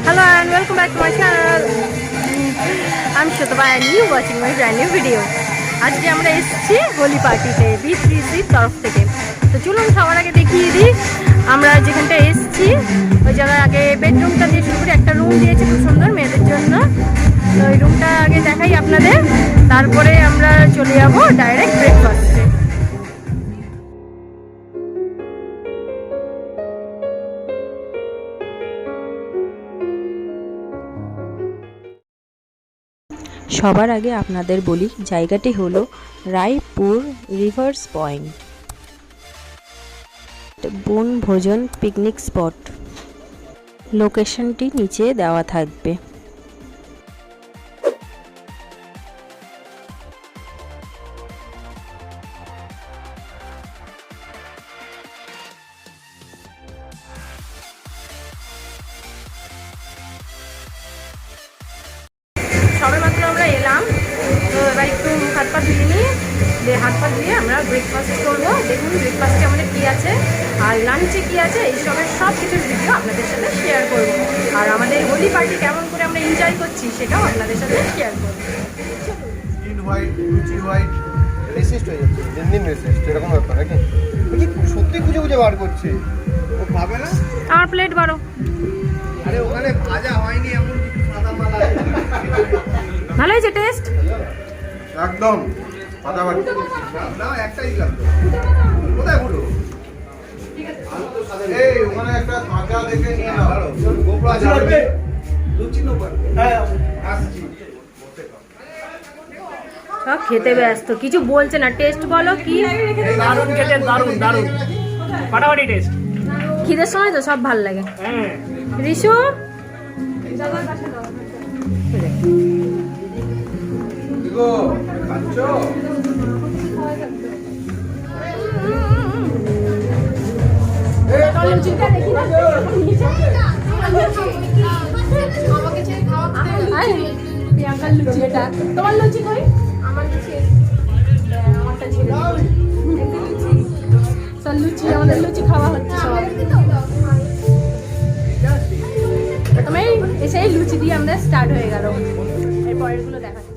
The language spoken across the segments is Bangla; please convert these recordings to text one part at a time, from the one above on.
Hello and welcome back to my channel. I'm Shutaba and you watching my brand new video. আজকে আমরা এসেছি হোলি পার্টিতে B3C তরফ থেকে। তো চলুন সবার আগে দেখিয়ে দিই আমরা যেখানটা এসেছি ওই জায়গার আগে বেডরুমটা দিয়ে শুরু করে একটা রুম দিয়েছে খুব সুন্দর মেয়েদের জন্য। তো ওই রুমটা আগে দেখাই আপনাদের, তারপরে আমরা চলে যাবো ডাইরেক্ট ব্রেকফাস্টে। সবার আগে আপনাদের বলি জায়গাটি হলো রায়পুর রিভার্স পয়েন্ট বনভোজন পিকনিক স্পট। লোকেশনটি নিচে দেওয়া থাকবে। সবেমাত্র আমরা এলাম, তো এবার একটু হাত পা ধুয়ে নিয়ে হাত পা ধুয়ে আমরা ব্রেকফাস্ট করবো। দেখুন ব্রেকফাস্টে আমাদের কী আছে আর লাঞ্চে কী আছে এইসবের সব কিছুর ভিডিও আপনাদের সাথে শেয়ার করবো। আর আমাদের হোলি পার্টি কেমন করে আমরা এনজয় করছি সেটাও আপনাদের সাথে শেয়ার করবো। এরকম ব্যাপার নাকি? সত্যি খুঁজে খুঁজে বার করছে, ও খাবে না। আমার প্লেট বারো। আরে ওখানে ভাজা হয়নি এমন কিছু সাদা মালা। ভালো হয়েছে টেস্ট একদম সাদা বাটি না, একটাই লাগবে। কোথায় বলো? এই ওখানে একটা কাঁচা দেখে নিয়ে নাও। গোপরা যাবে লুচি নো পার। হ্যাঁ আসছি। সব খেতে ব্যস্ত, কিছু বলছে না। টেস্ট বলো কি? দারুণ খেতে, দারুণ দারুণ ফাটাফাটি টেস্ট। খিদের সময় তো সব ভাল লাগে। হ্যাঁ রিশু দিগো খাচ্ছো? তোমার লুচি কই? আমার লুচি আমারটা ছেড়ে লুচি, আমাদের লুচি খাওয়া হচ্ছে সব। প্রথমে এসেই লুচি দিয়ে আমাদের স্টার্ট হয়ে গেল। এর পরেরগুলো দেখাচ্ছি।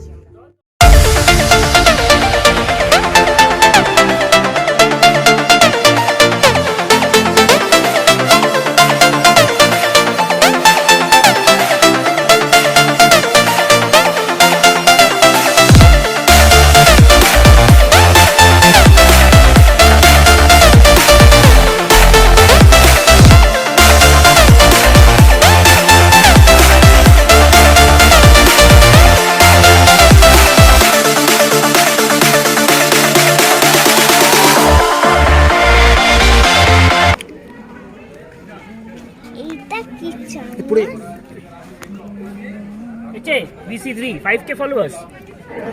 BC3 5K followers।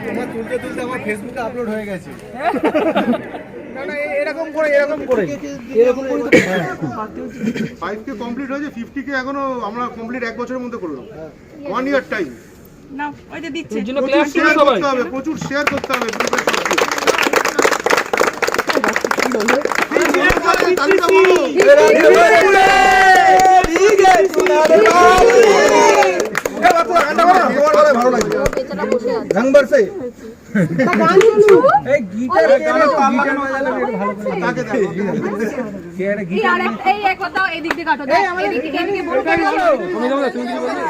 তোমার তুলতে তুলতে আমার ফেসবুকে আপলোড হয়ে গেছে। না না এরকম করে 5K কমপ্লিট হয়েছে, 50K এখনো আমরা কমপ্লিট 1 বছরের মধ্যে করলাম। 1 ইয়ার টাইম। না ওই যে দিচ্ছে জন্য প্রচুর শেয়ার করতে হবে, প্রচুর শেয়ার করতে হবে গ্রুপে ভালো লাগছে গানবার সে এই গিটার গানে তাল লাগানো হয়ে গেল ভালো করে তাকে দেখো এই আর এই এক কথা এদিক দিয়ে কাটো দেখ এদিকে বল কাটো তুমি যাও না, তুমি কি বলছো?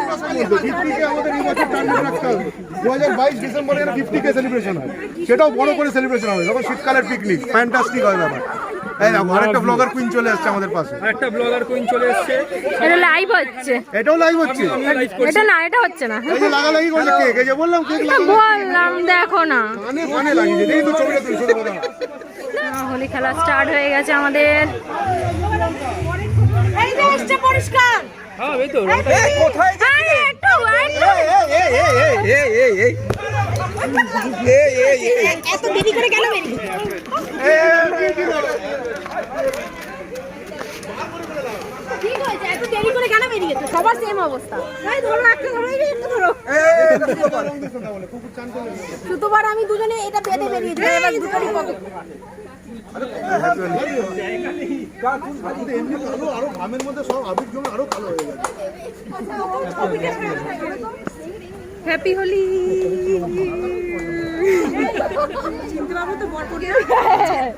50K আমাদের এই বছর টার্গেট রাখতে হবে। 2022 ডিসেম্বরে 50K সেলিব্রেশন হয়, সেটাও বড় করে সেলিব্রেশন হবে যখন শীতকালের পিকনিক। ফ্যান্টাস্টিক হয় ব্যাপার। এই দেখো আরেকটা ব্লগার কুইন চলে আসছে আমাদের পাশে। একটা ব্লগার কুইন চলে এসেছে। এটা লাইভ হচ্ছে, এটাও লাইভ হচ্ছে। এটা না, এটা হচ্ছে না। এই যে লাগালাগি করছে কেক, এই যে বললাম কেক বললাম দেখো না, কানে কানে লাগিয়ে দেই তো ছবিটা তুই ছোট কথা। হোলি খেলা স্টার্ট হয়ে গেছে আমাদের। এই যে এসছে পরিষ্কার। হ্যাঁ এই তো কোথায় আরে একটু এত দেরি করে গেল বেরি। ঠিক হয়েছে, এত দেরি করে কেন বেরিয়ে গেছে? সবার সেম অবস্থা। এই ধরো একটা, ধরো এই একটা ধরো। শুধুবার আমি দুজনে এটা বেঁধে বেরিয়ে যাই, এবার দুটোরই পকেট। আরো ঘামের মধ্যে সব আবির জমে আরো কালো হয়ে গেছে। হ্যাপি হোলি।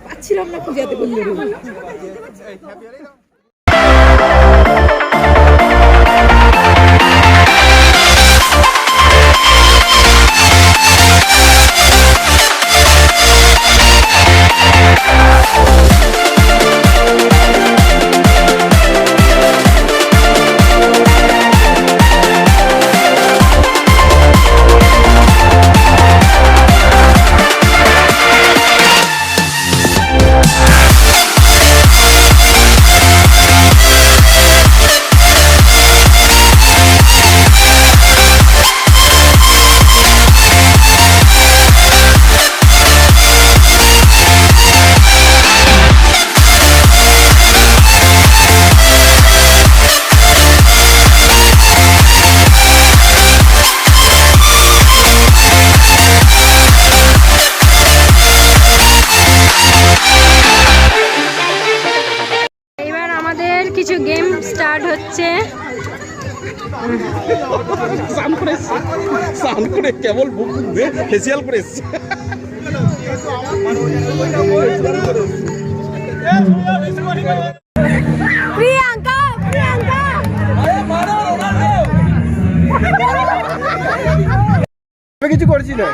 পাচ্ছিলাম না খুঁজাতে বললে এবার আমাদের কিছু গেম স্টার্ট হচ্ছে। স্নান করে কেবল বুক ফেসিয়াল করে এসছে। প্রিয়াঙ্কা, প্রিয়াঙ্কা কিছু করছি না।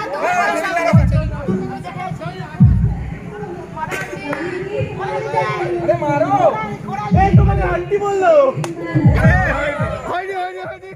আরে মারো, এই তোমাকে আন্টি বললো। হয়নি হয়নি হয়নি।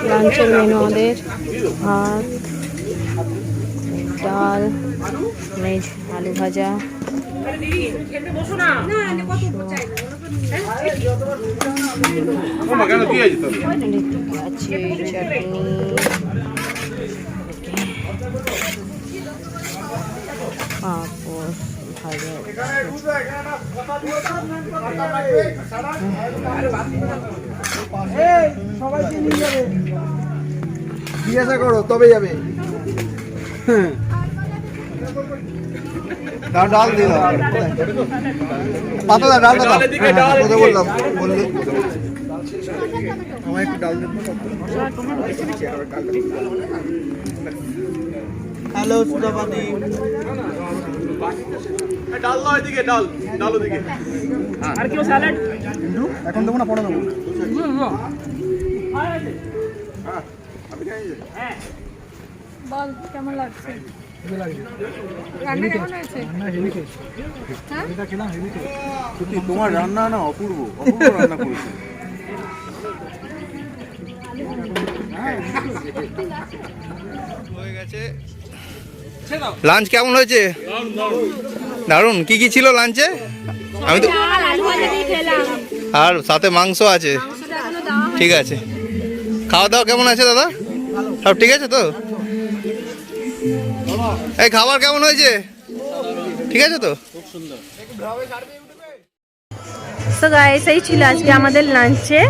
লাঞ্চের মেনু আমাদের ভাত, ডাল, ভেজ আলু ভাজা, আছে চাটনি, পাঁপড়, ভাজা। জিজ্ঞাসা করো তবে যাবে। ডাল দিল পাতা ডাল বললাম বললে আমার একটু ডাল দেন। হ্যালো সুদাপাতি, ডাল দাও এদিকে, ডাল ওদিকে। আর কেউ স্যালাড এখন দেবো না, পড়া দেবো। বল কেমন লাগছে? রান্না কেমন হয়েছে? সত্যি তোমার রান্না না অপূর্ব রান্না করেছে। হয়ে গেছে। লাঞ্চ কেমন হয়েছে? দারুণ। কি কি ছিল লাঞ্চে? আমি তো আর সাথে মাংস আছে। ঠিক আছে, খাওয়া দাওয়া কেমন আছে দাদা? সব ঠিক আছে তো? এই খাবার কেমন হয়েছে? ঠিক আছে তো? সো গাইস, এই ছিল আজকে আমাদের লাঞ্চে।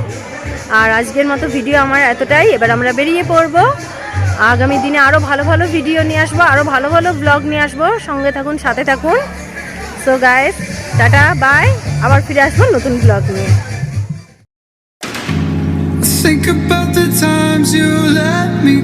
আর আজকের মতো ভিডিও আমার এতটাই। এবার আমরা বেরিয়ে পড়বো। আগামী দিনে আরও ভালো ভালো ভিডিও নিয়ে আসবো, আরও ভালো ভালো ব্লগ নিয়ে আসবো। সঙ্গে থাকুন, সাথে থাকুন। So guys, tata, bye. আবার ফিরে আসবো নতুন ব্লগ নিয়ে। Think about the times you let me